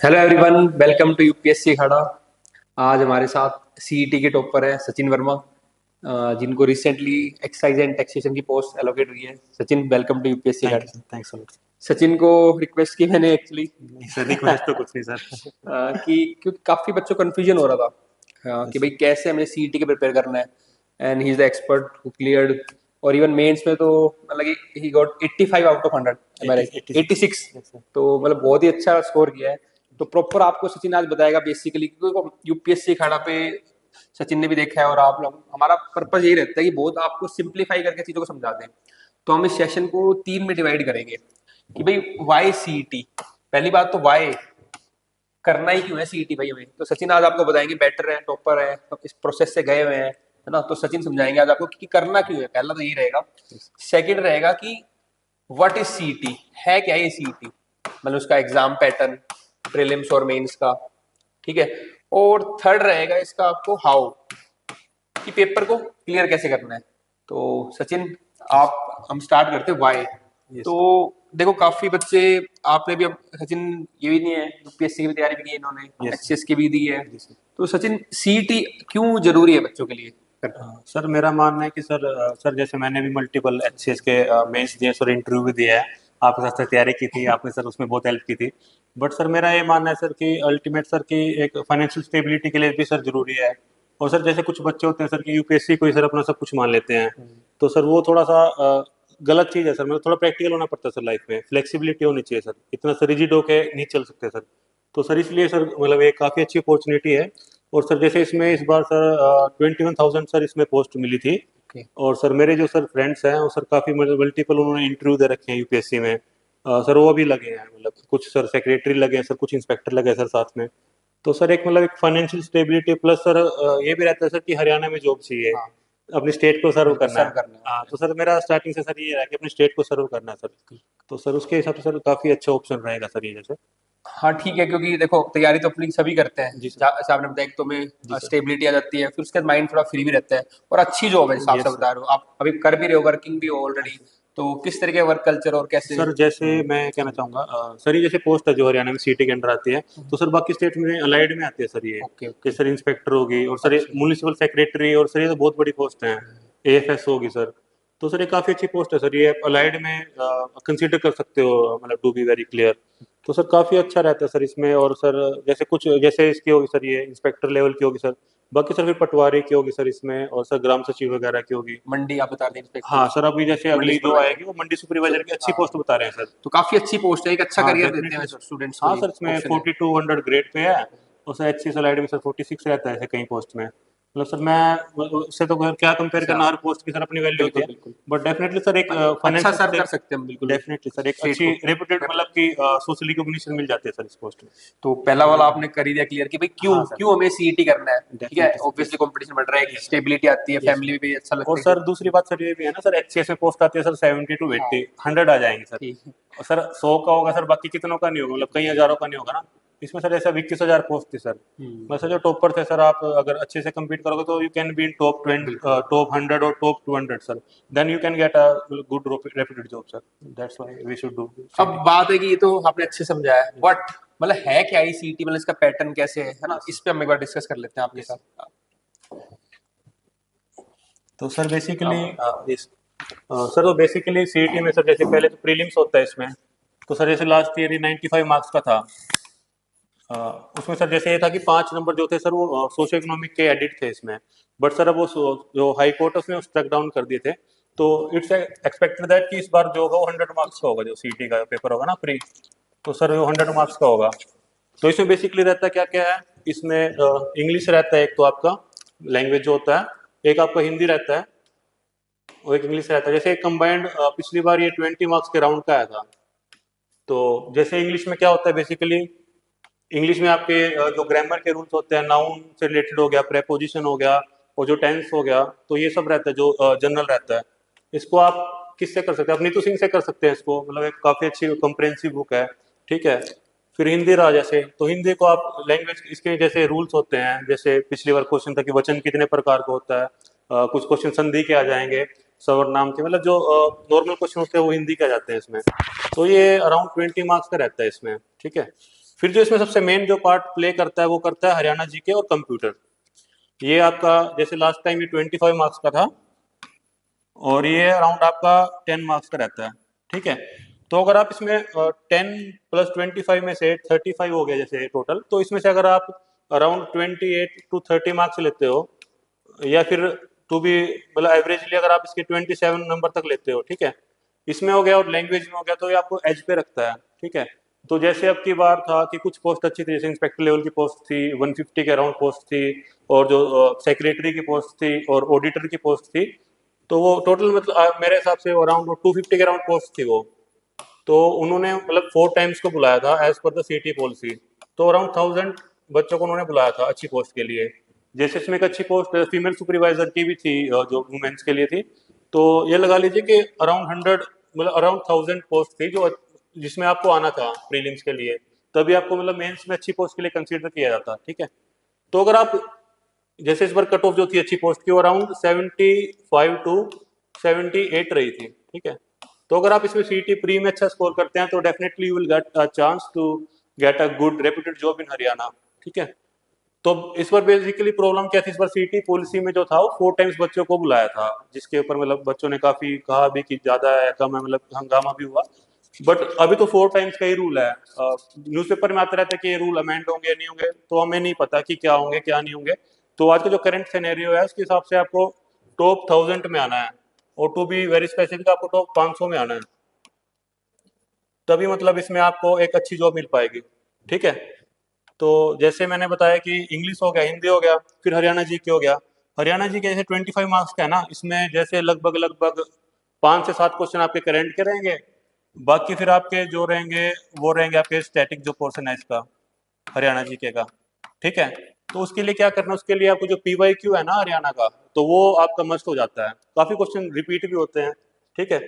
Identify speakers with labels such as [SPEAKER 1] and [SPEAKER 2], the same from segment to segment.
[SPEAKER 1] Hello everyone, welcome to UPSC खड़ा। आज हमारे साथ सीईटी के टॉपर है सचिन वर्मा, जिनको रिसेंटली एक्साइज एंड टैक्सेशन की पोस्ट एलोकेट हुई है। Sachin, welcome to UPSC
[SPEAKER 2] thank
[SPEAKER 1] खड़ा।
[SPEAKER 2] You sir, thanks a lot.
[SPEAKER 1] Sachin को रिक्वेस्ट की मैंने एक्चुअली
[SPEAKER 2] नहीं सर, रिक्वेस्ट तो कुछ नहीं सर।
[SPEAKER 1] कि क्योंकि काफ़ी बच्चों को कन्फ्यूजन हो रहा था कि
[SPEAKER 2] यस
[SPEAKER 1] भाई कैसे हमें सीईटी के प्रिपेयर करना है। And he is the expert who cleared. और इवन मेंस में तो मतलब he got 85 out of 100, am I
[SPEAKER 2] sir,
[SPEAKER 1] right?
[SPEAKER 2] 86।
[SPEAKER 1] 86।
[SPEAKER 2] Yes sir.
[SPEAKER 1] तो मतलब बहुत ही अच्छा स्कोर किया है। तो प्रॉपर आपको सचिन आज बताएगा बेसिकली, क्योंकि यूपीएससी खाड़ा पे सचिन ने भी देखा है और आप लोग, हमारा पर्पज यही रहता है कि बहुत आपको सिंप्लीफाई करके चीज़ों को समझा दें। तो हम इस सेशन को 3 में डिवाइड करेंगे कि भाई वाई सीईटी। पहली बात तो वाई करना ही क्यों है सीईटी भाई हमें। तो सचिन आज आपको बताएंगे, बेटर है, टॉपर है, तो इस प्रोसेस से गए हुए हैं, है ना। तो सचिन समझाएंगे आज आपको कि करना क्यों है। पहला तो यही रहेगा।
[SPEAKER 2] यस
[SPEAKER 1] सेकंड रहेगा कि व्हाट इज सीईटी, है क्या ये सीईटी, मतलब उसका एग्जाम पैटर्न, प्रीलिम्स और मेंस का, ठीक है। और थर्ड रहेगा इसका आपको हाउ, कि पेपर को क्लियर कैसे करना है। तो सचिन,
[SPEAKER 2] यस
[SPEAKER 1] आप हम स्टार्ट करते हैं वाई।
[SPEAKER 2] यस
[SPEAKER 1] तो देखो काफी बच्चे, आपने भी, अब सचिन ये भी नहीं है, यूपीएससी की भी तैयारी भी की है इन्होंने,
[SPEAKER 2] यस सर।
[SPEAKER 1] एचसीएस की भी दी है।
[SPEAKER 2] जी सर।
[SPEAKER 1] तो सचिन, सीईटी क्यों जरूरी है बच्चों के लिए करना?
[SPEAKER 2] सर मेरा मानना है कि सर जैसे मैंने भी मल्टीपल एचसीएस के मेंस दिए सर, इंटरव्यू भी दिया है। आपके साथ सर तैयारी की थी, आपने सर उसमें बहुत हेल्प की थी। बट सर मेरा ये मानना है सर कि अल्टीमेट सर की एक फाइनेंशियल स्टेबिलिटी के लिए भी सर जरूरी है। और सर जैसे कुछ बच्चे होते हैं सर कि यूपीएससी को ही सर अपना सब कुछ मान लेते हैं। तो सर वो थोड़ा सा गलत चीज़ है सर। मतलब थोड़ा प्रैक्टिकल होना पड़ता है सर, लाइफ में फ्लेक्सिबिलिटी होनी चाहिए सर। इतना सर रिजिड होके नहीं चल सकते सर। तो सर इसलिए सर मतलब एक काफ़ी अच्छी अपॉर्चुनिटी है। और सर जैसे इसमें इस बार सर 21,000 सर इसमें पोस्ट मिली थी।
[SPEAKER 1] ओके।
[SPEAKER 2] और सर मेरे जो सर फ्रेंड्स हैं वो सर काफ़ी मतलब मल्टीपल उन्होंने इंटरव्यू दे रखे हैं यूपीएससी में। सर वो भी लगे हैं, मतलब कुछ सर सेक्रेटरी लगे हैं सर, कुछ इंस्पेक्टर लगे हैं सर साथ में। तो सर एक मतलब एक फाइनेंशियल स्टेबिलिटी प्लस सर ये भी रहता है सर कि हरियाणा में जॉब चाहिए,
[SPEAKER 1] हाँ,
[SPEAKER 2] अपनी स्टेट को सर्व
[SPEAKER 1] बिल्कुल
[SPEAKER 2] करना
[SPEAKER 1] सर्व
[SPEAKER 2] है।
[SPEAKER 1] करना
[SPEAKER 2] हाँ,
[SPEAKER 1] है।
[SPEAKER 2] तो सर मेरा स्टार्टिंग से सर ये है कि अपनी स्टेट को सर्व करना है सर। तो सर उसके हिसाब से सर काफ़ी अच्छा ऑप्शन रहेगा सर ये जैसे।
[SPEAKER 1] हाँ ठीक है, क्योंकि देखो तैयारी तो अपनी सभी करते हैं।
[SPEAKER 2] जी सर।
[SPEAKER 1] जैसे आपने बताया, एक तो में
[SPEAKER 2] जी सर।
[SPEAKER 1] स्टेबिलिटी आ जाती है, फिर उसके बाद माइंड थोड़ा फ्री भी रहता है, और अच्छी जॉब है जैसे आप सब
[SPEAKER 2] यस सर।
[SPEAKER 1] बता रहे हो। आप अभी कर भी रहे हो, वर्किंग भी हो ऑलरेडी। तो किस तरह के वर्क कल्चर और कैसे?
[SPEAKER 2] सर जैसे मैं कहना चाहूँगा सर ये जैसे पोस्ट है जो हरियाणा में सिटी के अंडर आती है, तो सर बाकी स्टेट में अलाइड में आती है सर ये।
[SPEAKER 1] ओके
[SPEAKER 2] जैसे
[SPEAKER 1] ओके।
[SPEAKER 2] सर इंस्पेक्टर होगी, और सर
[SPEAKER 1] अच्छा।
[SPEAKER 2] म्यूनिसिपल सेक्रेटरी, और सर ये तो बहुत बड़ी पोस्ट है। एएफएस होगी सर। तो सर ये काफ़ी अच्छी पोस्ट है सर, ये अलाइड में कंसीडर कर सकते हो, मतलब टू बी वेरी क्लियर। तो सर काफ़ी अच्छा रहता है सर इसमें। और सर जैसे कुछ जैसे इसकी होगी सर, ये इंस्पेक्टर लेवल की होगी सर। बाकी सर फिर पटवारी की होगी सर इसमें, और सर ग्राम सचिव वगैरह की होगी।
[SPEAKER 1] मंडी आप बता रहे इंस्पेक्टर,
[SPEAKER 2] हाँ सर, अभी जैसे
[SPEAKER 1] मंडी
[SPEAKER 2] अगली जो
[SPEAKER 1] सुपरवाइजर।
[SPEAKER 2] आएगी वो मंडी सुपरवाइजर की अच्छी
[SPEAKER 1] हाँ,
[SPEAKER 2] पोस्ट बता रहे हैं सर।
[SPEAKER 1] तो काफी अच्छी पोस्ट है, एक अच्छा
[SPEAKER 2] हाँ
[SPEAKER 1] करियर देते
[SPEAKER 2] डेफिनेटली
[SPEAKER 1] हैं
[SPEAKER 2] सर।
[SPEAKER 1] स्टूडेंट्स को,
[SPEAKER 2] हाँ
[SPEAKER 1] ये
[SPEAKER 2] सर, इसमें
[SPEAKER 1] ऑप्शन है।
[SPEAKER 2] 4200 ग्रेड पे है। और सर एच सी सलाइड में सर 46 रहता है ऐसे कई पोस्ट में। मतलब सर मैं उससे तो क्या कंपेयर
[SPEAKER 1] अच्छा,
[SPEAKER 2] करना, हर पोस्ट की सर अपनी वैल्यू होती
[SPEAKER 1] बिल्कुल
[SPEAKER 2] है।
[SPEAKER 1] बिल्कुल।
[SPEAKER 2] बट डेफिनेटली सर एक
[SPEAKER 1] अच्छा
[SPEAKER 2] फाइनेंशियल
[SPEAKER 1] सर्व कर
[SPEAKER 2] स्टेप।
[SPEAKER 1] सकते हैं हम बिल्कुल
[SPEAKER 2] डेफिनेटली सर एक
[SPEAKER 1] स्टेट
[SPEAKER 2] अच्छी
[SPEAKER 1] को।
[SPEAKER 2] रेपुटेड, मतलब कि सोशल रिकॉग्निशन मिल जाती है सर इस पोस्ट में।
[SPEAKER 1] तो पहला वाला आपने कर ही दिया क्लियर कि भाई क्यों
[SPEAKER 2] हाँ सर।
[SPEAKER 1] क्यों हमें सीईटी करना है। ठीक है,
[SPEAKER 2] डेफिनेटली सर।
[SPEAKER 1] ऑब्वियसली कंपटीशन बढ़ रहा है,
[SPEAKER 2] यस सर।
[SPEAKER 1] स्टेबिलिटी आती है,
[SPEAKER 2] यस
[SPEAKER 1] फैमिली
[SPEAKER 2] सर।
[SPEAKER 1] में भी अच्छा
[SPEAKER 2] और
[SPEAKER 1] लगता है।
[SPEAKER 2] सर दूसरी बात सर ये भी है ना सर, एचसीएस में पोस्ट आती है सर 70 to 80,
[SPEAKER 1] हाँ
[SPEAKER 2] 100 आ जाएंगे सर।
[SPEAKER 1] ठीक है।
[SPEAKER 2] और सर 100 का होगा सर, बाकी कितनों का नहीं होगा, मतलब कई हजारों का नहीं होगा ना। इसमें सर ऐसा 21,000 पोस्ट थी सर। वैसे जो टॉपर थे सर, आप अगर अच्छे से compete करोगे तो you can be in top 20,
[SPEAKER 1] बिल्कुल।
[SPEAKER 2] टॉप 100 और top 200 sir. Then you can get a good reputed job sir. That's why we should do
[SPEAKER 1] अब
[SPEAKER 2] सीटी।
[SPEAKER 1] बात है कि ये तो आपने अच्छे समझाया, बट मतलब है क्या ये सीईटी, मतलब इसका पैटर्न कैसे है ना, इस पे हम एक बार डिस्कस कर लेते हैं आपके
[SPEAKER 2] यस।
[SPEAKER 1] साथ।
[SPEAKER 2] तो सर बेसिकली
[SPEAKER 1] अब
[SPEAKER 2] इस सर तो बेसिकली सीईटी में सर जैसे पहले तो प्रीलिम्स होता है इसमें। तो सर जैसे लास्ट ईयर ही 95 मार्क्स का था। अ, उसमें सर जैसे ये था कि 5 नंबर जो थे सर वो सोशियो इकोनॉमिक के एडिट थे इसमें। बट सर अब वो जो हाई कोर्ट है उसने उस स्ट्रक डाउन कर दिए थे। तो इट्स एक्सपेक्टेड दैट कि इस बार जो होगा वो 100 मार्क्स का होगा, जो सीटी का पेपर होगा ना प्री। तो सर वो 100 मार्क्स का होगा। तो इसमें बेसिकली रहता क्या क्या है, इसमें इंग्लिश रहता है एक तो आपका, लैंग्वेज जो होता है, एक आपका हिंदी रहता है, और एक इंग्लिश रहता है। जैसे कंबाइंड पिछली बार ये 20 मार्क्स के राउंड का आया था। तो जैसे इंग्लिश में क्या होता है बेसिकली, इंग्लिश में आपके जो ग्रामर के रूल्स होते हैं, नाउन से रिलेटेड हो गया, प्रेपोजिशन हो गया, और जो टेंस हो गया, तो ये सब रहता है जो जनरल रहता है। इसको आप किससे कर सकते हैं, अपनी तो सिंह से कर सकते हैं इसको, मतलब एक काफ़ी अच्छी कॉम्प्रिहेंसिव बुक है। ठीक है। फिर हिंदी रहा जैसे, तो हिंदी को आप लैंग्वेज, इसके जैसे रूल्स होते हैं, जैसे पिछली बार क्वेश्चन था कि वचन कितने प्रकार का होता है। कुछ क्वेश्चन संधि के आ जाएंगे, सर्वनाम के, मतलब जो नॉर्मल क्वेश्चन होते हैं वो हिंदी के आ जाते हैं इसमें। तो ये अराउंड 20 मार्क्स का रहता है इसमें। ठीक है। फिर जो इसमें सबसे मेन जो पार्ट प्ले करता है वो करता है हरियाणा जीके और कंप्यूटर। ये आपका जैसे लास्ट टाइम ये 25 मार्क्स का था, और ये अराउंड आपका 10 मार्क्स का रहता है, ठीक है। तो अगर आप इसमें 10 + 25 में से 35 हो गया जैसे टोटल, तो इसमें से अगर आप अराउंड 28 to 30 मार्क्स लेते हो, या फिर टू बी मतलब एवरेजली अगर आप इसके 27 नंबर तक लेते हो, ठीक है, इसमें हो गया और लैंग्वेज में हो गया, तो ये आपको एज पे रखता है, ठीक है। तो जैसे अब की बार था कि कुछ पोस्ट अच्छी थी, जैसे इंस्पेक्टर लेवल की पोस्ट थी, 150 के अराउंड पोस्ट थी, और जो सेक्रेटरी की पोस्ट थी और ऑडिटर की पोस्ट थी, तो वो टोटल मतलब मेरे हिसाब से अराउंड 250 के अराउंड पोस्ट थी वो। तो उन्होंने मतलब 4 टाइम्स को बुलाया था as per the city policy. तो अराउंड 1000 बच्चों को उन्होंने बुलाया था अच्छी पोस्ट के लिए। जैसे इसमें एक अच्छी पोस्ट फीमेल सुपरवाइजर की भी थी, जो वुमेन्स के लिए थी। तो ये लगा लीजिए कि अराउंड 100 मतलब अराउंड 1000 पोस्ट थी जो जिसमें आपको आना था प्रीलिम्स के लिए, तभी आपको मतलब मेंस में अच्छी पोस्ट के लिए कंसीडर किया जाता, ठीक है। तो अगर आप जैसे इस बार कट ऑफ जो थी अच्छी पोस्ट की, वो अराउंड 75 to 78 रही थी, ठीक है। तो अगर आप इसमें सीटी प्री में अच्छा स्कोर करते हैं तो definitely you will get a chance to get a good reputed job in Haryana, ठीक है। तो इस बार बेसिकली प्रॉब्लम क्या थी, इस बार सीटी पॉलिसी में जो था वो 4 टाइम्स बच्चों को बुलाया था, जिसके ऊपर मतलब बच्चों ने काफी कहा भी कि ज्यादा है कम है, मतलब हंगामा भी हुआ। बट अभी तो 4 टाइम्स का ही रूल है। न्यूज़पेपर में आता रहता है कि ये रूल अमेंड होंगे नहीं होंगे, तो हमें नहीं पता कि क्या होंगे क्या नहीं होंगे। तो आज का जो करंट सिनेरियो है उसके हिसाब से आपको टॉप 1000 में आना है, और टू बी वेरी स्पेसिफिक आपको टॉप 500 में आना है, तभी मतलब इसमें आपको एक अच्छी जॉब मिल पाएगी, ठीक है। तो जैसे मैंने बताया कि इंग्लिश हो गया, हिंदी हो गया, फिर हरियाणा जी के हो गया। हरियाणा जी के जैसे 25 मार्क्स का है ना, इसमें जैसे लगभग लगभग 5 से 7 क्वेश्चन आपके करंट के रहेंगे। बाकी फिर आपके जो रहेंगे वो रहेंगे आपके स्टैटिक जो पोर्शन है इसका, हरियाणा जीके का, ठीक है। तो उसके लिए क्या करना है, उसके लिए आपको जो PYQ है ना हरियाणा का, तो वो आपका मस्ट हो जाता है। काफी क्वेश्चन रिपीट भी होते हैं, ठीक है।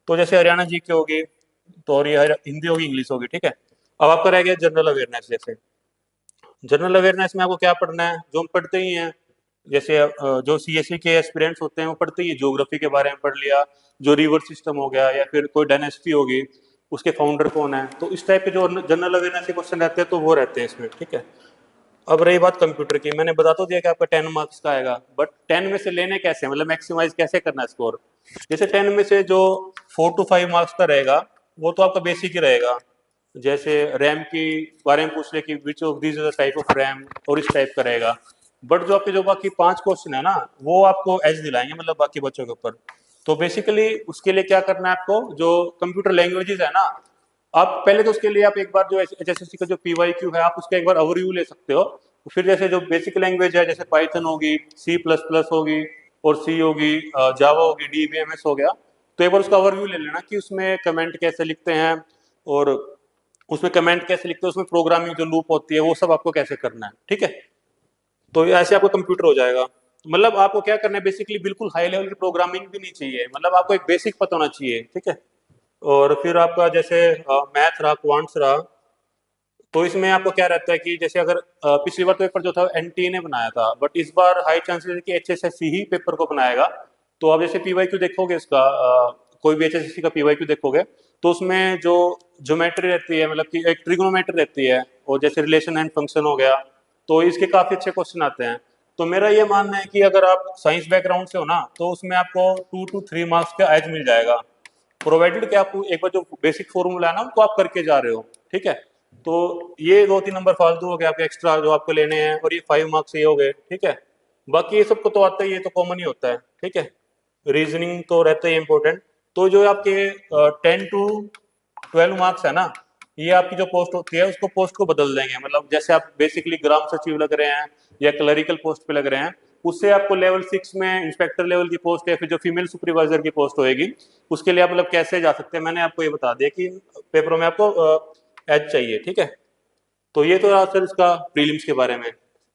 [SPEAKER 2] तो जैसे हरियाणा जीके होगी, तो और ये हिंदी होगी, इंग्लिश होगी, ठीक है। अब आपका रह गया जनरल अवेयरनेस। जैसे जनरल अवेयरनेस में आपको क्या पढ़ना है, जो हम पढ़ते ही हैं, जैसे जो CSE के एस्पिरेंट्स होते हैं वो पढ़ते ही ज्योग्राफी के बारे में पढ़ लिया, जो रिवर सिस्टम हो गया या फिर कोई डायनेस्टी होगी उसके फाउंडर कौन है, तो इस टाइप के जो जनरल अवेयरनेस के क्वेश्चन रहते हैं तो वो रहते हैं इसमें, ठीक है। अब रही बात कंप्यूटर की, मैंने बता तो दिया कि आपका 10 मार्क्स का आएगा, बट 10 में से लेने कैसे, मतलब मैक्सिमाइज कैसे करना है स्कोर। जैसे 10 में से जो 4 to 5 मार्क्स का रहेगा वो तो आपका बेसिक ही रहेगा। जैसे रैम की बारे में पूछ ले कि which of these are the type of RAM, और इस टाइप का रहेगा। बट जो आपके जो बाकी 5 क्वेश्चन है ना, वो आपको एज दिलाएंगे मतलब बाकी बच्चों के ऊपर। तो बेसिकली उसके लिए क्या करना है आपको, जो कंप्यूटर लैंग्वेजेस है ना, आप पहले तो उसके लिए आप एक बार जो HSSC का जो PYQ है आप उसका एक बार ओवरव्यू ले सकते हो। फिर जैसे जो बेसिक लैंग्वेज है, जैसे पाइथन होगी, C++ होगी, और सी होगी, जावा होगी, DBMS हो गया, तो एक बार उसका ओवरव्यू ले लेना कि उसमें कमेंट कैसे लिखते हैं, और उसमें कमेंट कैसे लिखते हैं, उसमें प्रोग्रामिंग जो लूप होती है वो सब आपको कैसे करना है, ठीक है। तो ऐसे आपको कंप्यूटर हो जाएगा। मतलब आपको क्या करना है, बेसिकली बिल्कुल हाई लेवल की प्रोग्रामिंग भी नहीं चाहिए, मतलब आपको एक बेसिक पता होना चाहिए, ठीक है। और फिर आपका जैसे मैथ रहा, क्वांट्स रहा, तो इसमें आपको क्या रहता है कि जैसे अगर पिछली बार तो पेपर जो था NTA ने बनाया था, बट इस बार हाई चांसेस है कि HSSC ही पेपर को बनाएगा। तो आप जैसे PYQ देखोगे इसका, कोई भी HSSC का PYQ देखोगे, तो उसमें जो ज्योमेट्री रहती है, मतलब कि एक ट्रिग्नोमेट्री रहती है, और जैसे रिलेशन एंड फंक्शन हो गया, तो इसके काफी अच्छे क्वेश्चन आते हैं। तो मेरा ये मानना है कि अगर आप साइंस बैकग्राउंड से हो ना, तो उसमें आपको 2 to 3 मार्क्स का एज मिल जाएगा, प्रोवाइडेड कि आप एक बार जो बेसिक फॉर्मूला है ना उनको आप करके जा रहे हो, ठीक है। तो ये 2-3 नंबर फालतू हो गए आपके एक्स्ट्रा जो आपको लेने हैं, और ये 5 मार्क्स ये हो गए, ठीक है। बाकी ये सबको तो आता ही है, ये तो कॉमन ही होता है, ठीक है। रीजनिंग तो रहता ही इंपॉर्टेंट। तो जो आपके 10 to 12 मार्क्स है ना, ये आपकी जो पोस्ट होती है उसको पोस्ट को बदल देंगे, मतलब जैसे आप बेसिकली ग्राम सचिव लग रहे हैं या क्लरिकल पोस्ट पे लग रहे हैं, उससे आपको लेवल 6 में इंस्पेक्टर लेवल की पोस्ट या फिर जो फीमेल सुपरवाइजर की पोस्ट होएगी उसके लिए आप मतलब कैसे जा सकते हैं, मैंने आपको ये बता दिया कि पेपरों में आपको एज चाहिए, ठीक है। तो ये तो रहा सर इसका प्रीलिम्स के बारे में।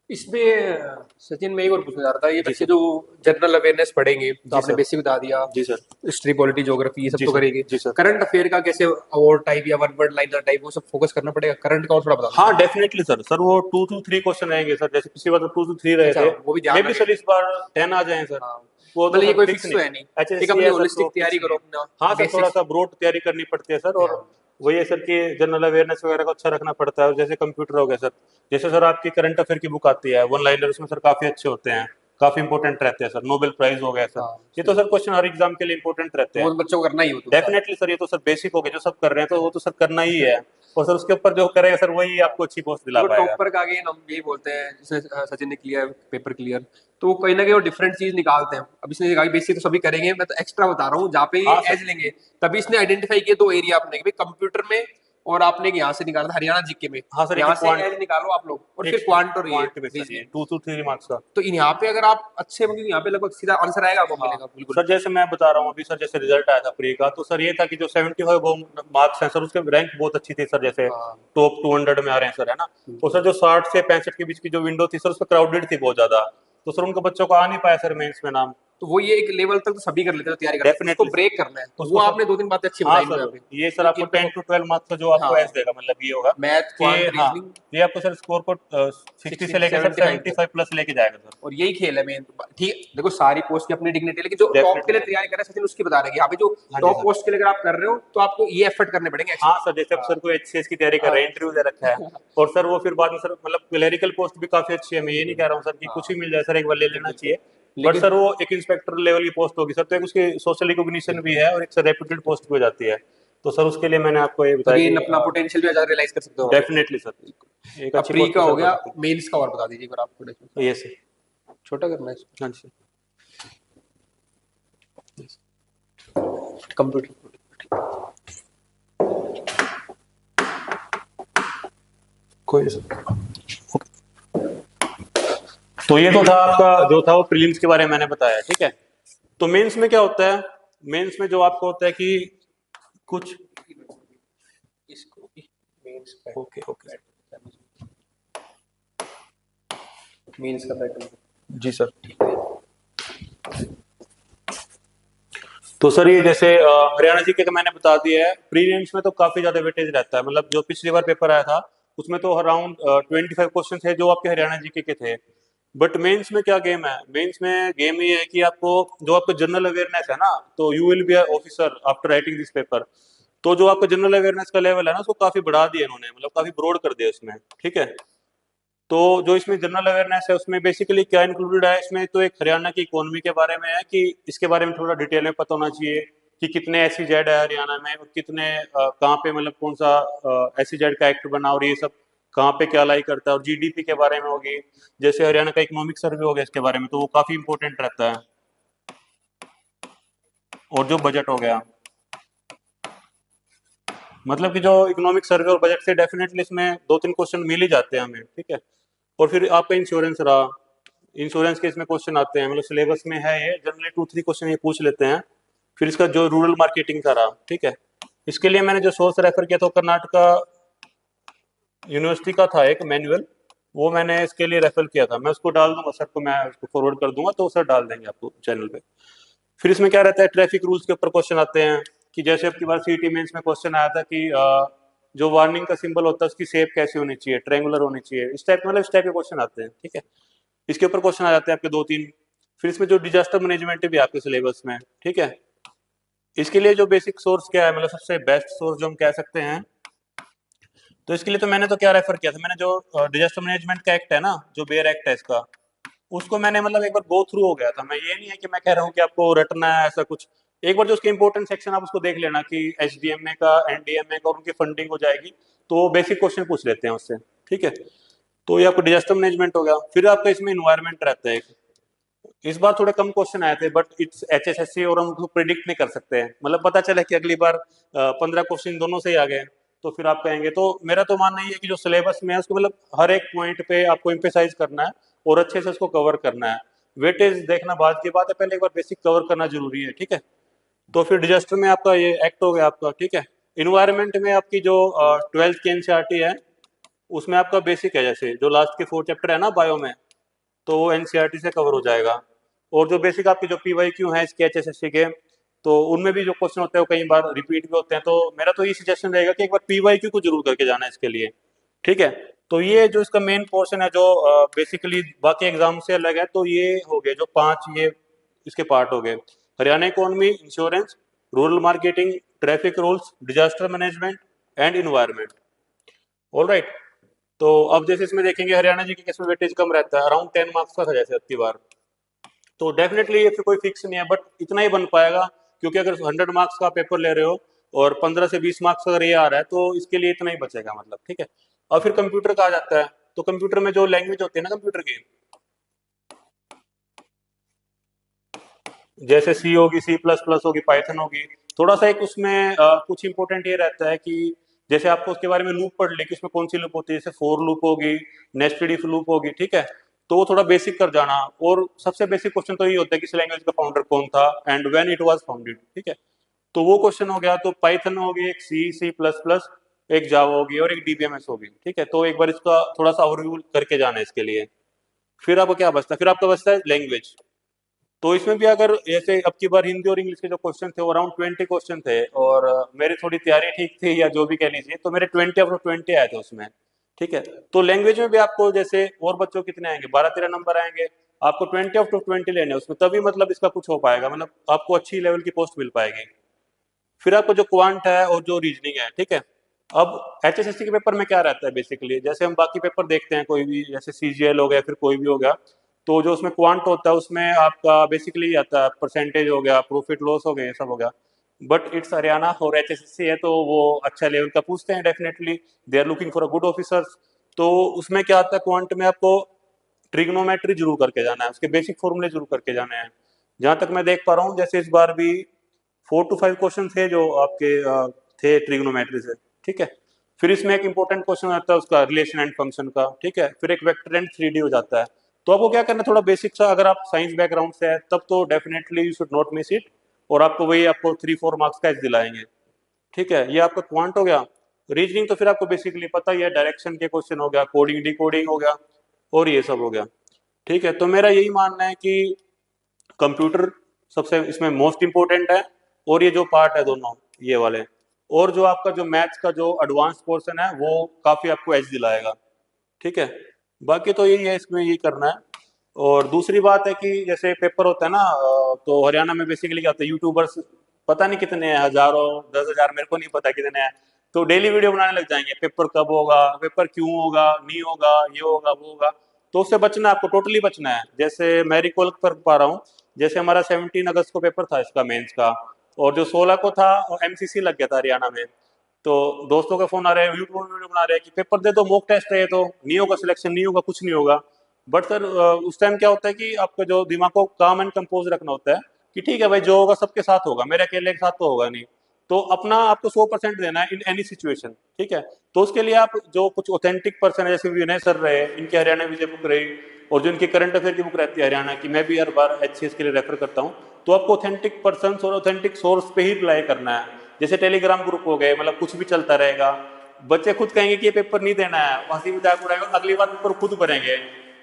[SPEAKER 1] इसमें सचिन मैं एक और पूछना चाह रहा था, ये
[SPEAKER 2] जी
[SPEAKER 1] बच्चे
[SPEAKER 2] सर।
[SPEAKER 1] जो जनरल अवेयरनेस पढ़ेंगे तो
[SPEAKER 2] जी
[SPEAKER 1] आपने
[SPEAKER 2] सर।
[SPEAKER 1] बेसिक बता दिया,
[SPEAKER 2] जी सर।
[SPEAKER 1] हिस्ट्री पॉलिटी ज्योग्राफी ये सब
[SPEAKER 2] जी
[SPEAKER 1] तो
[SPEAKER 2] सर।
[SPEAKER 1] करेंगे।
[SPEAKER 2] जी सर।
[SPEAKER 1] करंट अफेयर का कैसे अवार्ड टाइप या वन वर्ड लाइनर टाइप वो सब फोकस करना पड़ेगा, करंट का और थोड़ा बता दो
[SPEAKER 2] हाँ
[SPEAKER 1] सर।
[SPEAKER 2] डेफिनेटली सर, वो 2 to 3 क्वेश्चन रहेंगे सर, जैसे पिछली बार तो 2 to 3 रहे
[SPEAKER 1] अच्छा
[SPEAKER 2] थे।
[SPEAKER 1] वो भी
[SPEAKER 2] मे
[SPEAKER 1] ध्यान
[SPEAKER 2] भी
[SPEAKER 1] रखें।
[SPEAKER 2] सर इस बार 10 आ जाए सर।
[SPEAKER 1] हाँ
[SPEAKER 2] वो तो
[SPEAKER 1] मतलब ये
[SPEAKER 2] सर
[SPEAKER 1] कोई
[SPEAKER 2] फिक्स
[SPEAKER 1] फिक्स तो
[SPEAKER 2] नहीं,
[SPEAKER 1] है नहीं, एक
[SPEAKER 2] HSC
[SPEAKER 1] अपनी
[SPEAKER 2] है सर तो
[SPEAKER 1] होलिस्टिक
[SPEAKER 2] फिक्स
[SPEAKER 1] तैयारी
[SPEAKER 2] नहीं
[SPEAKER 1] करो
[SPEAKER 2] है।
[SPEAKER 1] अपना
[SPEAKER 2] हाँ सर, थोड़ा
[SPEAKER 1] बेसिक्स।
[SPEAKER 2] सा ब्रॉड तैयारी करनी पड़ती है सर, और वही है सर कि जनरल अवेयरनेस वगैरह को अच्छा रखना पड़ता है। और जैसे कंप्यूटर हो गया सर, जैसे सर आपकी करंट अफेयर की बुक आती है वन लाइनर, उसमें सर काफी अच्छे होते हैं, काफी इंपॉर्टेंट रहते हैं सर। नोबेल प्राइज हो गया सर,
[SPEAKER 1] हाँ
[SPEAKER 2] ये तो
[SPEAKER 1] सही।
[SPEAKER 2] सर क्वेश्चन हर एग्जाम के लिए इंपॉर्टेंट रहते
[SPEAKER 1] तो वो
[SPEAKER 2] हैं।
[SPEAKER 1] तो बच्चों को करना ही हो तो सारा।
[SPEAKER 2] डेफिनेटली सर, ये तो सर बेसिक हो गया, जो सब कर रहे हैं तो वो तो सर करना ही है। और सर उसके ऊपर जो करेगा सर वही
[SPEAKER 1] हाँ।
[SPEAKER 2] आपको अच्छी पोस्ट दिला
[SPEAKER 1] देखो
[SPEAKER 2] पाएगा।
[SPEAKER 1] टॉपर का अगेन हम यही बोलते हैं, जैसे सचिन ने क्लियर पेपर क्लियर, तो वो कहीं ना कहीं वो डिफरेंट चीज निकालते हैं। अब इसने कहा बेसिक तो सभी करेंगे, मैं तो एक्स्ट्रा बता रहा हूँ जहाँ पे ये
[SPEAKER 2] हाँ सर।
[SPEAKER 1] एज लेंगे। तभी इसने आइडेंटिफाई किया दो एरिया अपने कि कंप्यूटर में, और आपने एक यहाँ से निकाला था हरियाणा जीके में,
[SPEAKER 2] हाँ सर, एक
[SPEAKER 1] यहाँ से
[SPEAKER 2] क्वांट,
[SPEAKER 1] एज निकालो आप लोग, और
[SPEAKER 2] एक
[SPEAKER 1] फिर क्वांट और ये
[SPEAKER 2] क्वांट में सर, ये
[SPEAKER 1] रीजनिंग।
[SPEAKER 2] 2 to 3 मार्क्स का।
[SPEAKER 1] तो इन यहाँ पे अगर आप अच्छे होंगे, यहाँ पे लगभग सीधा आंसर आएगा, आपको
[SPEAKER 2] हाँ
[SPEAKER 1] मिलेगा बिल्कुल।
[SPEAKER 2] सर, जैसे मैं बता रहा हूँ अभी सर, जैसे रिजल्ट आया था प्री का, तो सर ये था कि जो 75 वो मार्क्स हैं सर, उसके रैंक बहुत अच्छी थी सर, जैसे
[SPEAKER 1] हाँ
[SPEAKER 2] टॉप 200 में आ रहे हैं सर, है ना। और सर जो 60 से 65 के बीच की जो विंडो थी सर, उस पर क्राउडेड थी बहुत ज्यादा, तो सर उनके बच्चों को आ नहीं पाया सर मेंस में नाम।
[SPEAKER 1] तो वो ये एक लेवल तक तो सभी कर लेते हैं, तैयारी करते हैं, उसको
[SPEAKER 2] डेफिनेटली सर,
[SPEAKER 1] ब्रेक करना है, तो वो
[SPEAKER 2] उसको सर,
[SPEAKER 1] आपने दो तीन बातें अच्छी
[SPEAKER 2] हाँ
[SPEAKER 1] बताई इन
[SPEAKER 2] सर,
[SPEAKER 1] यहाँ पे
[SPEAKER 2] ये सर
[SPEAKER 1] कि
[SPEAKER 2] आपको
[SPEAKER 1] इन पे
[SPEAKER 2] 10 to 12 मार्क्स का जो
[SPEAKER 1] हाँ
[SPEAKER 2] आपको एज देगा, मतलब ये होगा
[SPEAKER 1] मैथ
[SPEAKER 2] कि
[SPEAKER 1] क्वांट
[SPEAKER 2] हाँ,
[SPEAKER 1] रीजनिंग
[SPEAKER 2] ये आपको सर स्कोर को 60 से
[SPEAKER 1] 60
[SPEAKER 2] लेके सर
[SPEAKER 1] 75 तक।
[SPEAKER 2] 75 प्लस लेके जाएगा सर।
[SPEAKER 1] और यही खेल है मेन। ठीक, देखो सारी पोस्ट की अपनी डिग्निटी है, लेकिन जो टॉप के
[SPEAKER 2] डेफिनेटली
[SPEAKER 1] लिए
[SPEAKER 2] सर।
[SPEAKER 1] तैयारी कर रहे हैं सचिन उसकी बता रहे हैं कि यहाँ पे जो
[SPEAKER 2] हाँ जी
[SPEAKER 1] टॉप
[SPEAKER 2] सर।
[SPEAKER 1] पोस्ट के लिए अगर आप कर रहे हो तो आपको ये एफर्ट करने पड़ेंगे
[SPEAKER 2] हाँ
[SPEAKER 1] एक्स्ट्रा।
[SPEAKER 2] सर, जैसे अब
[SPEAKER 1] हाँ
[SPEAKER 2] सर को HCS की तैयारी कर
[SPEAKER 1] हाँ
[SPEAKER 2] रहे हैं, इंटरव्यू दे रखा है, और सर वो फिर बाद में सर मतलब क्लरिकल पोस्ट भी काफी अच्छी है, मैं ये नहीं कह रहा हूँ सर कि कुछ
[SPEAKER 1] हाँ,
[SPEAKER 2] ही मिल जाए सर, एक बार ले
[SPEAKER 1] बिल्कुल
[SPEAKER 2] लेना
[SPEAKER 1] बिल्कुल।
[SPEAKER 2] चाहिए। बट
[SPEAKER 1] लेकिन
[SPEAKER 2] सर वो एक इंस्पेक्टर लेवल की पोस्ट होगी सर, तो एक उसकी सोशल रिकॉग्निशन भी है, और एक सर रेप्यूटेड पोस्ट भी हो जाती है। तो सर उसके लिए मैंने आपको ये
[SPEAKER 1] तो
[SPEAKER 2] बताया
[SPEAKER 1] अगेन
[SPEAKER 2] कि
[SPEAKER 1] अपना पोटेंशियल भी ज्यादा रियलाइज कर सकते हो वहाँ पे।
[SPEAKER 2] डेफिनेटली सर, एक
[SPEAKER 1] अब
[SPEAKER 2] अच्छी
[SPEAKER 1] प्री
[SPEAKER 2] पोस्ट
[SPEAKER 1] का
[SPEAKER 2] पे
[SPEAKER 1] हो
[SPEAKER 2] सर कर
[SPEAKER 1] गया,
[SPEAKER 2] सकते
[SPEAKER 1] मेंस का और बता दीजिए अगर आपको
[SPEAKER 2] हैं। ये सर।
[SPEAKER 1] छोटा करना है
[SPEAKER 2] हाँ जी
[SPEAKER 1] कंप्यूटर।
[SPEAKER 2] कोई सर। तो ये तो था आपका, जो था वो प्रीलिम्स के बारे में मैंने बताया, ठीक है। तो मेंस में क्या होता है, मेंस में जो आपको होता है कि कुछ,
[SPEAKER 1] इसको मेंस
[SPEAKER 2] ओके ओके
[SPEAKER 1] मेंस का पैटर्न।
[SPEAKER 2] जी सर। तो सर ये जैसे हरियाणा जीके का मैंने बता दिया है, प्रीलिम्स में तो काफी ज्यादा वेटेज रहता है, मतलब जो पिछली बार पेपर आया था उसमें तो अराउंड 25 क्वेश्चन थे जो आपके हरियाणा जीके के थे। बट मेंस में क्या गेम है, मेंस में गेम ये है कि आपको, जो आपको जनरल अवेयरनेस है ना, तो you will be officer after writing this paper. तो जो आपका जनरल अवेयरनेस का लेवल है ना, उसको काफी बढ़ा दिया इन्होंने, मतलब काफी ब्रॉड कर दिया उसमें, ठीक है। तो जो इसमें जनरल अवेयरनेस है उसमें बेसिकली क्या इंक्लूडेड है, इसमें तो एक हरियाणा की इकोनॉमी के बारे में है कि इसके बारे में थोड़ा डिटेल में पता होना चाहिए कि कितने SEZ है हरियाणा में, और कितने कहाँ पे, मतलब कौन सा SEZ का एक्ट बना, और ये सब कहाँ पे क्या लाई करता है, और GDP के बारे में होगी। जैसे हरियाणा का इकोनॉमिक सर्वे हो गया इसके बारे में, तो वो काफी इंपॉर्टेंट रहता है। और जो बजट हो गया, मतलब कि जो इकोनॉमिक सर्वे और बजट से डेफिनेटली इसमें 2-3 क्वेश्चन मिल ही जाते हैं हमें, ठीक है। और फिर आपका इंश्योरेंस रहा, इंश्योरेंस के इसमें क्वेश्चन आते हैं, मतलब सिलेबस में है ये, जनरली 2-3 क्वेश्चन ये पूछ लेते हैं। फिर इसका जो रूरल मार्केटिंग का रहा, ठीक है, इसके लिए मैंने जो सोर्स रेफर किया था कर्नाटका यूनिवर्सिटी का था एक मैनुअल, वो मैंने इसके लिए रेफर किया था, मैं उसको डाल दूंगा सर को, मैं उसको फॉरवर्ड कर दूंगा, तो सर डाल देंगे आपको चैनल पे। फिर इसमें क्या रहता है, ट्रैफिक रूल्स के ऊपर क्वेश्चन आते हैं, कि जैसे अब की बार सीटी मेंस में क्वेश्चन आया था कि जो वार्निंग का सिंबल होता है उसकी शेप कैसी होनी चाहिए, ट्रायंगुलर होनी चाहिए, इस टाइप, मतलब इस टाइप के क्वेश्चन आते हैं, ठीक है। इसके ऊपर क्वेश्चन आ जाते हैं आपके 2-3। फिर इसमें जो डिजास्टर मैनेजमेंट भी आपके सिलेबस में, ठीक है। इसके लिए जो बेसिक सोर्स क्या है, मतलब सबसे बेस्ट सोर्स जो हम कह सकते हैं, तो इसके लिए तो मैंने तो क्या रेफर किया था, मैंने जो डिजास्टर मैनेजमेंट का एक्ट है ना, जो बेयर एक्ट है इसका, उसको मैंने मतलब एक बार गो थ्रू हो गया था। मैं ये नहीं है कि मैं कह रहा हूँ कि आपको रटना है ऐसा कुछ, एक बार जो उसके इंपॉर्टेंट सेक्शन आप उसको देख लेना कि HDMA का, NDMA का, और उनकी फंडिंग हो जाएगी, तो बेसिक क्वेश्चन पूछ लेते हैं उससे, ठीक है। तो ये आपको डिजास्टर मैनेजमेंट हो गया। फिर आपका इसमें इन्वायरमेंट रहता है एक, इस बार थोड़े कम क्वेश्चन आए थे, बट इट्स HSSC, और हम उसको प्रिडिक्ट नहीं कर सकते हैं, मतलब पता चला कि अगली बार 15 क्वेश्चन दोनों से ही आ गए, तो फिर आप कहेंगे। तो मेरा तो मानना ये है कि जो सिलेबस में है उसको मतलब हर एक पॉइंट पे आपको एम्फेसाइज करना है, और अच्छे से उसको कवर करना है। वेटेज देखना बाद की बात है, पहले एक बार बेसिक कवर करना जरूरी है, ठीक है। तो फिर डिजास्टर में आपका ये एक्ट हो गया आपका, ठीक है। इन्वायरमेंट में आपकी जो 12th की NCERT है, उसमें आपका बेसिक है, जैसे जो लास्ट के 4 चैप्टर है ना बायो में, तो वो NCERT से कवर हो जाएगा। और जो बेसिक आपके जो PYQ हैं इसके HSSC के, तो उनमें भी जो क्वेश्चन होते हैं वो कई बार रिपीट भी होते हैं, तो मेरा तो ये सजेशन रहेगा कि एक बार PYQ को जरूर करके जाना है इसके लिए, ठीक है। तो ये जो इसका मेन पोर्शन है, जो बेसिकली बाकी एग्जाम से अलग है, तो ये हो गया जो 5 ये इसके पार्ट हो गए। Haryana economy, insurance, rural marketing, traffic rules, disaster management and environment. All right. तो अब जैसे इसमें देखेंगे हरियाणा जी के केस में वेटेज कम रहता है, अराउंड 10 मार्क्स का था जैसे अब की बार। तो डेफिनेटली ये फिर कोई फिक्स नहीं है, बट इतना ही बन पाएगा, क्योंकि अगर 100 मार्क्स का पेपर ले रहे हो और 15 से 20 मार्क्स अगर ये आ रहा है तो इसके लिए इतना ही बचेगा मतलब, ठीक है। और फिर कंप्यूटर का आ जाता है, तो कंप्यूटर में जो लैंग्वेज होती है ना कंप्यूटर की, जैसे सी होगी, सी प्लस प्लस होगी, पाइथन होगी, थोड़ा सा एक उसमें कुछ इंपॉर्टेंट ये रहता है कि जैसे आपको उसके बारे में लूप पढ़ ले कि उसमें कौन सी लूप होती है, जैसे फॉर लूप होगी, नेस्टेड इफ लूप होगी, ठीक है। तो वो थोड़ा बेसिक कर जाना, और सबसे बेसिक क्वेश्चन तो ये होता है कि इस लैंग्वेज का फाउंडर कौन था and when it was founded, ठीक है। तो वो क्वेश्चन हो गया। तो पाइथन होगी एक, सी, सी प्लस प्लस, एक जावा होगी और एक डीबीएमएस होगी, ठीक है। तो एक बार इसका थोड़ा सा ओवरव्यू करके जाना है इसके लिए। फिर आपको क्या बचता है, फिर आपका बचता है लैंग्वेज। तो इसमें भी अगर जैसे अब की बार हिंदी और इंग्लिश के जो क्वेश्चन थे वो अराउंड 20 क्वेश्चन थे, और मेरी थोड़ी तैयारी ठीक थी या जो भी कह लीजिए, तो मेरे 20 आए थे उसमें, ठीक है। तो लैंग्वेज में भी आपको जैसे और बच्चों कितने आएंगे, 12-13 नंबर आएंगे, आपको 20 लेने हैं उसमें, तभी मतलब इसका कुछ हो पाएगा, मतलब आपको अच्छी लेवल की पोस्ट मिल पाएगी। फिर आपको जो क्वांट है और जो रीजनिंग है, ठीक है। अब एचएसएससी के पेपर में क्या रहता है बेसिकली, जैसे हम बाकी पेपर देखते हैं कोई भी, जैसे सीजीएल हो गया, फिर कोई भी हो गया, तो जो उसमें क्वांट होता है उसमें आपका बेसिकली आता है परसेंटेज हो गया, प्रॉफिट लॉस हो गया, ये सब हो गया। बट इट्स हरियाणा और एचएसएससी है, तो वो अच्छा लेवल का पूछते हैं definitely, they are looking for a good officers. तो उसमें क्या आता है, क्वांट में आपको ट्रिग्नोमेट्री जरूर करके जाना है, उसके बेसिक फॉर्मूले जरूर करके जाने हैं। जहां तक मैं देख पा रहा हूँ, जैसे इस बार भी 4 to 5 क्वेश्चन थे जो आपके थे ट्रिग्नोमेट्री से, ठीक है। फिर इसमें एक इंपॉर्टेंट क्वेश्चन आता है उसका रिलेशन एंड फंक्शन का, ठीक है। फिर एक वेक्टर एंड 3D हो जाता है। तो आपको क्या करना है, थोड़ा बेसिक सा, अगर आप साइंस बैकग्राउंड से है तब तो definitely you should not miss it, और आपको वही आपको 3-4 मार्क्स का दिलाएंगे, ठीक है। ये आपका क्वांट हो गया। रीजनिंग तो फिर आपको बेसिकली पता ही है, डायरेक्शन के क्वेश्चन हो गया, कोडिंग डिकोडिंग हो गया, और ये सब हो गया, ठीक है। तो मेरा यही मानना है कि कंप्यूटर सबसे इसमें मोस्ट इंपॉर्टेंट है, और ये जो पार्ट है दोनों ये वाले, और जो आपका जो मैथ्स का जो एडवांस पोर्शन है वो काफी आपको एज दिलाएगा, ठीक है। बाकी तो यही है, इसमें यही करना है। और दूसरी बात है कि जैसे पेपर होता है ना, तो हरियाणा में बेसिकली क्या होता है, यूट्यूबर्स पता नहीं कितने हैं, हजारों 10,000, मेरे को नहीं पता कितने हैं, तो डेली वीडियो बनाने लग जाएंगे, पेपर कब होगा, पेपर क्यों होगा, नहीं होगा, ये होगा वो होगा। तो उससे बचना है आपको, टोटली बचना है। जैसे मैं रिकॉल कर पा रहा हूँ, जैसे हमारा 17 अगस्त को पेपर था इसका मेंस का, और जो 16 को था एमसीसी लग गया था हरियाणा में। तो दोस्तों का फोन आ रहे हैं, यूट्यूब वीडियो बना रहे हैं कि पेपर दे दो, मॉक टेस्ट है, तो नहीं होगा सिलेक्शन, नहीं होगा, कुछ नहीं होगा। बट सर उस टाइम क्या होता है कि आपका जो दिमाग को काम एंड कंपोज रखना होता है कि ठीक है भाई, जो होगा सबके साथ होगा, मेरे अकेले के साथ तो होगा नहीं। तो अपना आपको 100% देना है इन एनी सिचुएशन, ठीक है। तो उसके लिए आप जो कुछ ऑथेंटिक पर्सन है, जैसे विनय सर रहे, इनकी हरियाणा विजय बुक रही, और जो इनकी करंट अफेयर की बुक रहती है हरियाणा की, मैं भी हर बार एचसीएस के लिए रेफर करता हूँ। तो आपको ऑथेंटिक पर्सन और ऑथेंटिक सोर्स पे ही रिलाई करना है। जैसे टेलीग्राम ग्रुप हो गए, मतलब कुछ भी चलता रहेगा, बच्चे खुद कहेंगे कि ये पेपर नहीं देना है, हंसी मजाक उड़ाएगा, अगली बार पेपर खुद भरेंगे।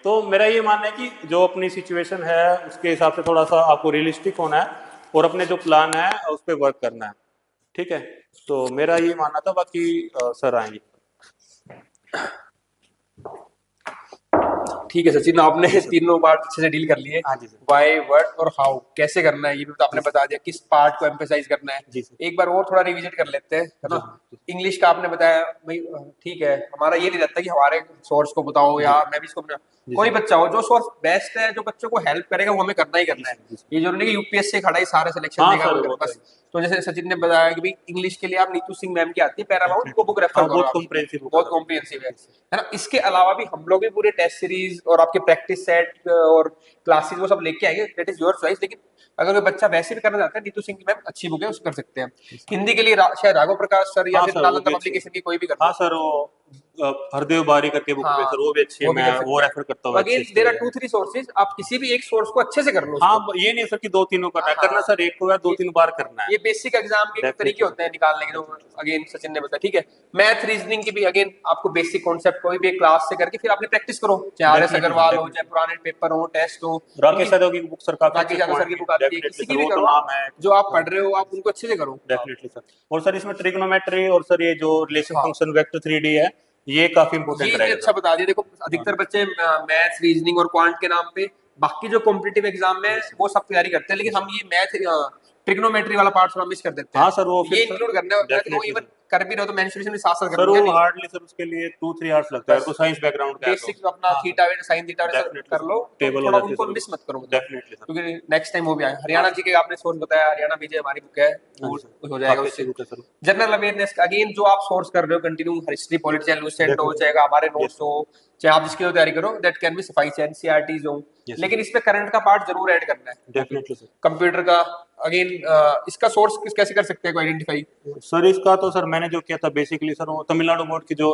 [SPEAKER 2] तो मेरा ये मानना है कि जो अपनी सिचुएशन है उसके हिसाब से थोड़ा सा आपको रियलिस्टिक होना है, और अपने जो प्लान है उस पर वर्क करना है, ठीक है। तो मेरा ये मानना था, बाकी सर आएंगे।
[SPEAKER 1] ठीक है सचिन, आपने
[SPEAKER 2] जी सर।
[SPEAKER 1] तीनों पार्ट अच्छे से डील कर लिए।
[SPEAKER 2] हाँ जी सर।
[SPEAKER 1] वाई, व्हाट और हाउ कैसे करना है ये भी तो आपने
[SPEAKER 2] जी
[SPEAKER 1] बता दिया, किस पार्ट को एम्फेसाइज करना है।
[SPEAKER 2] जी सर।
[SPEAKER 1] एक बार और थोड़ा रिविजिट कर लेते हैं, है
[SPEAKER 2] जी
[SPEAKER 1] ना।
[SPEAKER 2] जी
[SPEAKER 1] इंग्लिश का आपने बताया भाई, ठीक है, हमारा ये नहीं रहता कि हमारे सोर्स को बताओ
[SPEAKER 2] जी
[SPEAKER 1] या मैं भी इसको
[SPEAKER 2] जी
[SPEAKER 1] कोई
[SPEAKER 2] सर।
[SPEAKER 1] बच्चा हो जो सोर्स बेस्ट है, जो बच्चों को हेल्प करेगा, वो हमें करना ही
[SPEAKER 2] जी
[SPEAKER 1] करना है।
[SPEAKER 2] सर। जी सर।
[SPEAKER 1] ये जरूरी नहीं कि यूपीएससी खड़ा ही सारे सिलेक्शन
[SPEAKER 2] हाँ
[SPEAKER 1] देगा
[SPEAKER 2] सर,
[SPEAKER 1] वो
[SPEAKER 2] वो तो है।
[SPEAKER 1] बस। तो जैसे सचिन ने बताया कि भाई इंग्लिश के लिए आप नीतू सिंह मैम की आती है पैरामाउंट, वो
[SPEAKER 2] डेफिनेटली।
[SPEAKER 1] बुक रेफर
[SPEAKER 2] हाँ,
[SPEAKER 1] करो
[SPEAKER 2] बहुत
[SPEAKER 1] आप,
[SPEAKER 2] कॉम्प्रिहेंसिव बुक है
[SPEAKER 1] बहुत
[SPEAKER 2] सर वो।
[SPEAKER 1] कॉम्प्रिहेंसिव है
[SPEAKER 2] जी सर।
[SPEAKER 1] है ना। इसके अलावा भी हम लोग भी पूरे टेस्ट सीरीज और आपके प्रैक्टिस सेट और क्लासेस वो सब लेके आएंगे, दैट इज योर चॉइस। लेकिन अगर कोई बच्चा वैसे भी करना चाहता है, नीतू सिंह की मैम अच्छी बुक है, उसको कर सकते हैं।
[SPEAKER 2] जी सर।
[SPEAKER 1] हिंदी के लिए शायद राघव प्रकाश सर या
[SPEAKER 2] हाँ
[SPEAKER 1] फिर
[SPEAKER 2] सर, वो
[SPEAKER 1] नालंदा
[SPEAKER 2] भी अच्छी है
[SPEAKER 1] पब्लिकेशन
[SPEAKER 2] सर।
[SPEAKER 1] की कोई भी कर
[SPEAKER 2] हाँ
[SPEAKER 1] लो।
[SPEAKER 2] सर, वो हरदेव बारी करके बुक पे
[SPEAKER 1] हाँ,
[SPEAKER 2] सर, वो भी अच्छी है,
[SPEAKER 1] वो भी
[SPEAKER 2] मैं
[SPEAKER 1] कर
[SPEAKER 2] वो
[SPEAKER 1] सकते हैं।
[SPEAKER 2] रेफर करता
[SPEAKER 1] तो
[SPEAKER 2] हूँ
[SPEAKER 1] अगेन
[SPEAKER 2] अच्छी इसके
[SPEAKER 1] देयर आर
[SPEAKER 2] लिए।
[SPEAKER 1] 2-3 सोर्सेज, आप किसी भी एक सोर्स को अच्छे से कर लो
[SPEAKER 2] हाँ,
[SPEAKER 1] उसको।
[SPEAKER 2] ये नहीं सर कि 2-3 करना है, करना
[SPEAKER 1] हाँ,
[SPEAKER 2] सर एक को या दो
[SPEAKER 1] ये
[SPEAKER 2] तीन बार करना है।
[SPEAKER 1] ये बेसिक एग्जाम के तरीके
[SPEAKER 2] डेफिनेटली सर।
[SPEAKER 1] होते हैं निकालने के, जो
[SPEAKER 2] डेफिनेटली सर।
[SPEAKER 1] अगेन सचिन ने बताया, ठीक है। मैथ रीजनिंग की भी अगेन आपको बेसिक कॉन्सेप्ट कोई भी एक क्लास से करके फिर आपने प्रैक्टिस करो, चाहे R S
[SPEAKER 2] definitely sir.
[SPEAKER 1] Aggarwal हो, चाहे
[SPEAKER 2] डेफिनेटली
[SPEAKER 1] पुराने पेपर हो, टेस्ट हो,
[SPEAKER 2] राकेश
[SPEAKER 1] इनकी।
[SPEAKER 2] यादव की बुक सर काफी अच्छी
[SPEAKER 1] राकेश यादव सर
[SPEAKER 2] पॉइंट
[SPEAKER 1] की
[SPEAKER 2] की।
[SPEAKER 1] बुक आती है,
[SPEAKER 2] डेफिनेटली
[SPEAKER 1] किसी की
[SPEAKER 2] सर,
[SPEAKER 1] भी
[SPEAKER 2] वो तो
[SPEAKER 1] करो
[SPEAKER 2] नाम
[SPEAKER 1] आप,
[SPEAKER 2] है।
[SPEAKER 1] जो आप पढ़ रहे हो आप उनको अच्छे से करो आप।
[SPEAKER 2] Definitely sir. और सर इसमें ट्रिग्नोमेट्री और सर ये जो रिलेशन
[SPEAKER 1] हाँ,
[SPEAKER 2] फंक्शन वेक्टर 3D है, ये काफी इंपॉर्टेंट
[SPEAKER 1] ये
[SPEAKER 2] रहेगा
[SPEAKER 1] अच्छा
[SPEAKER 2] सर।
[SPEAKER 1] बता दिया। देखो
[SPEAKER 2] हाँ
[SPEAKER 1] अधिकतर बच्चे मैथ्स रीजनिंग और क्वांट के नाम पे बाकी जो कॉम्पिटिटिव एग्जाम में वो सब तैयारी करते हैं, लेकिन हम ये मैथ ट्रिग्नोमेट्री वाला पार्ट थोड़ा मिस कर देते हैं।
[SPEAKER 2] हाँ सर, वो
[SPEAKER 1] ये
[SPEAKER 2] फिर
[SPEAKER 1] इंक्लूड करना है, मैं तो वो
[SPEAKER 2] डेफिनेटली
[SPEAKER 1] इवन कर भी रहे हो तो मेंसुरेशन भी साथ साथ कर
[SPEAKER 2] सर,
[SPEAKER 1] लूंगा
[SPEAKER 2] वो
[SPEAKER 1] नहीं।
[SPEAKER 2] हार्डली सर उसके लिए 2-3 आवर्स लगता है,
[SPEAKER 1] बस
[SPEAKER 2] तो साइंस बैकग्राउंड का है तो।
[SPEAKER 1] बेसिक अपना
[SPEAKER 2] हाँ
[SPEAKER 1] थीटा साइन थीटा
[SPEAKER 2] डेफिनेटली
[SPEAKER 1] कर
[SPEAKER 2] सर,
[SPEAKER 1] लो, तो
[SPEAKER 2] टेबल हो
[SPEAKER 1] थोड़ा
[SPEAKER 2] जाती है
[SPEAKER 1] उनको
[SPEAKER 2] सर,
[SPEAKER 1] मिस मत करो मतलब,
[SPEAKER 2] डेफिनेटली सर।
[SPEAKER 1] क्योंकि नेक्स्ट टाइम वो भी आए।
[SPEAKER 2] हाँ
[SPEAKER 1] हरियाणा
[SPEAKER 2] सर,
[SPEAKER 1] जी के आपने सोर्स बताया, हरियाणा विजय हमारी बुक है,
[SPEAKER 2] हाँ
[SPEAKER 1] वो
[SPEAKER 2] जी सर,
[SPEAKER 1] हो जाएगा
[SPEAKER 2] काफी
[SPEAKER 1] उससे।
[SPEAKER 2] अच्छी बुक है सर।
[SPEAKER 1] जनरल अवेयरनेस अगेन जो आप सोर्स कर रहे हो कंटिन्यू, हिस्ट्री पॉलिटी चाहे लूसेंट हो,
[SPEAKER 2] डेफिनेटली
[SPEAKER 1] चाहे हमारे
[SPEAKER 2] यस
[SPEAKER 1] नोट्स
[SPEAKER 2] सर,
[SPEAKER 1] हो, चाहे आप जिसकी तैयारी करो, that can be suffice, NCERTs हो,
[SPEAKER 2] यस सर,
[SPEAKER 1] लेकिन इसमें करंट का पार्ट जरूर ऐड करना है, क्योंकि
[SPEAKER 2] डेफिनेटली सर।
[SPEAKER 1] कंप्यूटर का अगेन इसका सोर्स कैसे कर सकते हैं आइडेंटिफाई?
[SPEAKER 2] सर इसका तो सर मैंने जो किया था बेसिकली सर, वो तमिलनाडु बोर्ड की जो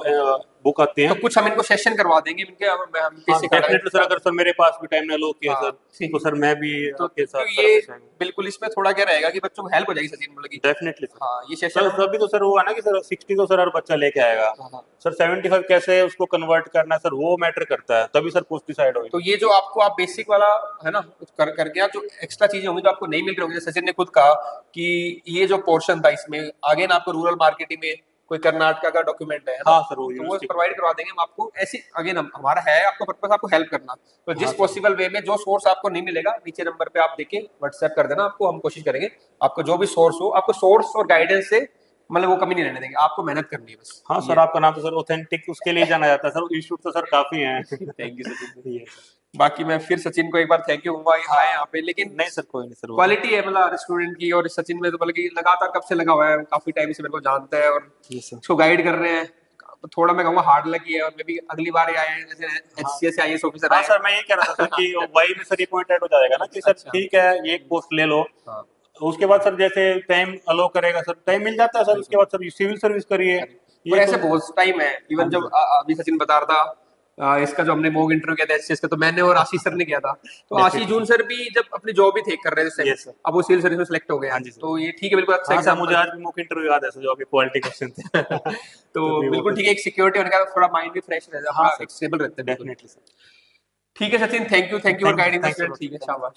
[SPEAKER 2] बुक आती
[SPEAKER 1] तो
[SPEAKER 2] है।
[SPEAKER 1] कुछ हम इनको सेशन करवा देंगे इनके, हम
[SPEAKER 2] हाँ
[SPEAKER 1] कैसे खड़ा
[SPEAKER 2] डेफिनेटली सर,
[SPEAKER 1] है।
[SPEAKER 2] अगर सर मेरे पास भी टाइम ने लो किया
[SPEAKER 1] हाँ
[SPEAKER 2] सर,
[SPEAKER 1] ठीक
[SPEAKER 2] तो
[SPEAKER 1] है।
[SPEAKER 2] सर मैं भी आपके
[SPEAKER 1] तो
[SPEAKER 2] साथ सर
[SPEAKER 1] ये
[SPEAKER 2] अपने
[SPEAKER 1] बिल्कुल इसमें थोड़ा क्या रहेगा कि बच्चों को हेल्प हो जाएगी सचिन, मतलब कि
[SPEAKER 2] डेफिनेटली सर।
[SPEAKER 1] हाँ ये सेशन
[SPEAKER 2] सर
[SPEAKER 1] हम।
[SPEAKER 2] तभी तो सर वो है ना कि सर 60 तो सर हर बच्चा लेके आएगा,
[SPEAKER 1] हाँ हाँ।
[SPEAKER 2] सर 75 कैसे उसको कन्वर्ट करना है सर, वो मैटर करता है, तभी सर पोस्ट डिसाइड होगी।
[SPEAKER 1] तो ये जो आपको आप बेसिक वाला है ना कर करके आप जो एक्स्ट्रा चीजें होंगी जो आपको नहीं मिल रही होंगी, जैसे सचिन ने खुद कहा कि ये जो पोर्शन था इसमें आगे ना आपको रूरल मार्केटिंग में कोई कर्नाटका का डॉक्यूमेंट है ना,
[SPEAKER 2] हाँ सर, वो
[SPEAKER 1] तो वो
[SPEAKER 2] यूनिवर्सिटी
[SPEAKER 1] प्रोवाइड करवा देंगे हम आपको। ऐसी अगेन हमारा है आपको पर्पस आपको हेल्प करना, तो
[SPEAKER 2] हाँ
[SPEAKER 1] जिस
[SPEAKER 2] सर,
[SPEAKER 1] पॉसिबल वे में जो सोर्स आपको नहीं मिलेगा नीचे नंबर पे आप देके व्हाट्सएप कर देना, आपको हम कोशिश करेंगे आपको जो भी सोर्स हो, आपको सोर्स और गाइडेंस से मतलब वो कमी नहीं रहने देंगे, आपको मेहनत करनी है बस
[SPEAKER 2] हाँ
[SPEAKER 1] ये।
[SPEAKER 2] सर, आपका नाम तो सर ऑथेंटिक उसके लिए जाना जाता है सर, इंस्टीट्यूट तो सर काफी हैं।
[SPEAKER 1] Thank you Sachin.
[SPEAKER 2] ये सर।
[SPEAKER 1] बाकी मैं फिर सचिन को एक बार थैंक यू कहूंगा आए यहाँ पे, लेकिन
[SPEAKER 2] नहीं सर, कोई नहीं सर, वो
[SPEAKER 1] क्वालिटी है मतलब स्टूडेंट की, और सचिन में तो बल्कि लगातार कब से लगा हुआ है, काफी टाइम से मेरे को जानता है और
[SPEAKER 2] ये सर।
[SPEAKER 1] उसको गाइड कर रहे हैं। तो थोड़ा मैं कहूँगा हार्ड लक ही है, और मे भी अगली बार आए हैं जैसे एचसीएस से आईएएस ऑफिसर
[SPEAKER 2] हाँ
[SPEAKER 1] आए।
[SPEAKER 2] सर, मैं ये कह रहा था सर कि वही में सर ये पॉइंट ऐड हो जाएगा ना कि सर
[SPEAKER 1] अच्छा।
[SPEAKER 2] ठीक है ये एक पोस्ट ले लो,
[SPEAKER 1] हाँ
[SPEAKER 2] उसके बाद सर जैसे टाइम अलो करेगा सर, टाइम मिल जाता है सर, उसके
[SPEAKER 1] बिल्कुल।
[SPEAKER 2] बाद सर सिविल सर्विस करिए,
[SPEAKER 1] और
[SPEAKER 2] ये
[SPEAKER 1] ऐसे
[SPEAKER 2] तो।
[SPEAKER 1] बहुत टाइम है,
[SPEAKER 2] हाँ
[SPEAKER 1] इवन
[SPEAKER 2] जी
[SPEAKER 1] जब
[SPEAKER 2] सर,
[SPEAKER 1] अभी सचिन बता रहा था इसका जो हमने मॉक इंटरव्यू किया था एचसीएस का, तो मैंने और आशीष सर ने किया था, तो आशीष
[SPEAKER 2] डेफिनेटली
[SPEAKER 1] जून
[SPEAKER 2] सर,
[SPEAKER 1] सर भी जब अपनी जॉब ही थे कर रहे थे उस टाइम,
[SPEAKER 2] यस सर,
[SPEAKER 1] अब वो सिविल सर्विस में सेलेक्ट हो गए
[SPEAKER 2] हाँ
[SPEAKER 1] हैं,
[SPEAKER 2] जी सर।
[SPEAKER 1] तो ये ठीक है बिल्कुल अच्छा
[SPEAKER 2] हाँ सर, मुझे
[SPEAKER 1] एग्जाम्पल।
[SPEAKER 2] आज भी मॉक इंटरव्यू याद है सर, जो अभी क्वालिटी क्वेश्चन थे।
[SPEAKER 1] तो
[SPEAKER 2] तभी वो
[SPEAKER 1] बिल्कुल ठीक है, एक सिक्योरिटी होने का थोड़ा माइंड भी फ्रेश रहता है,
[SPEAKER 2] हाँ
[SPEAKER 1] अपना
[SPEAKER 2] सर,
[SPEAKER 1] एक स्टेबल रहता है बिल्कुल।
[SPEAKER 2] Definitely sir.
[SPEAKER 1] ठीक है Sachin, thank you for guiding the
[SPEAKER 2] thanks
[SPEAKER 1] student, ठीक है
[SPEAKER 2] सर।
[SPEAKER 1] शाबाश।